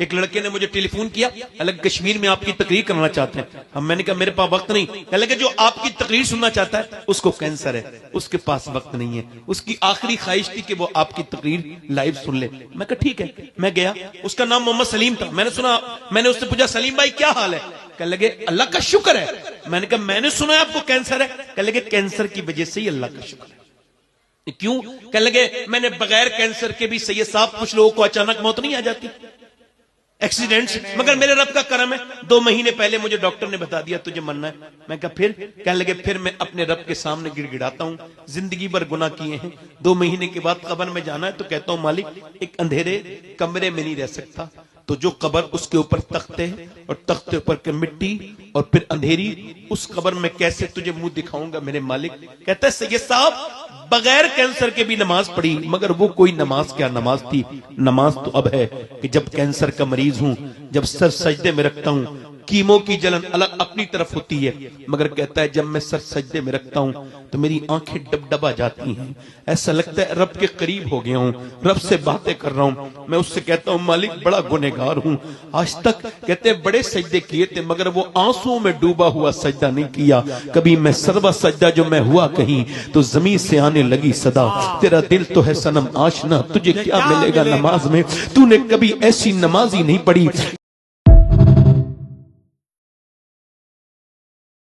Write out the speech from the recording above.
ایک لڑکے نے مجھے ٹیلی فون کیا، الگ کشمیر میں آپ کی تقریر کرنا چاہتے ہیں. ہم میں نے کہا میرے پاس وقت نہیں. کہنے لگے جو آپ کی تقریر سننا چاہتا ہے اس کو کینسر ہے، اس کے پاس وقت نہیں ہے، اس کی آخری خواہش تھی کہ وہ آپ کی تقریر لائیو سن لے. میں کہا ٹھیک ہے. میں گیا، اس کا نام محمد سلیم تھا. میں نے سنا، میں نے اس سے پوچھا سلیم بھائی کیا حال ہے؟ کہنے لگے اللہ کا شکر ہے. میں نے کہا میں نے سنا ہے آپ کو کینسر ہے. کہنے لگے کینسر کی وجہ سے ہی اللہ کا شکر ہے. کیوں؟ کہنے لگے میں نے بغیر کینسر کے بھی سید صاحب کچھ لوگوں کو اچانک موت نہیں آ جاتی ایکسیڈنٹس، مگر میرے رب کا کرم ہے 2 مہینے پہلے مجھے ڈاکٹر نے بتا دیا تجھے مرنا ہے. میں کہا پھر؟ کہنے لگے پھر میں اپنے رب کے سامنے گڑ گڑاتا ہوں، زندگی بھر گناہ کیے ہیں، 2 مہینے کے بعد قبر میں جانا ہے تو کہتا ہوں مالک ایک اندھیرے کمرے میں نہیں رہ سکتا، تو جو قبر اس کے اوپر تختے اور تختے اوپر کے مٹی اور پھر اندھیری، اس قبر میں کیسے تجھے منہ دکھاؤں گا میرے مالک. کہتا ہے سید صاحب بغیر کینسر کے بھی نماز پڑھی، مگر وہ کوئی نماز کیا نماز تھی. نماز تو اب ہے کہ جب کینسر کا مریض ہوں، جب سر سجدے میں رکھتا ہوں، کیمو کی جلن الگ اپنی طرف ہوتی ہے، مگر کہتا ہے جب میں سر سجدے میں رکھتا ہوں تو میری آنکھیں ڈبڈبا جاتی ہیں، ایسا لگتا ہے رب کے قریب ہو گیا ہوں، رب سے باتیں کر رہا ہوں. میں اس سے کہتا ہوں مالک بڑا گنہگار ہوں، آج تک کہتے ہیں بڑے سجدے کیے تھے مگر وہ آنسوں میں ڈوبا ہوا سجدہ نہیں کیا. کبھی میں سروا سجدہ جو میں ہوا کہیں تو زمین سے آنے لگی صدا، تیرا دل تو ہے صنم آشنا، تجھے کیا ملے گا نماز میں، تو نے کبھی ایسی نماز ہی نہیں پڑھی.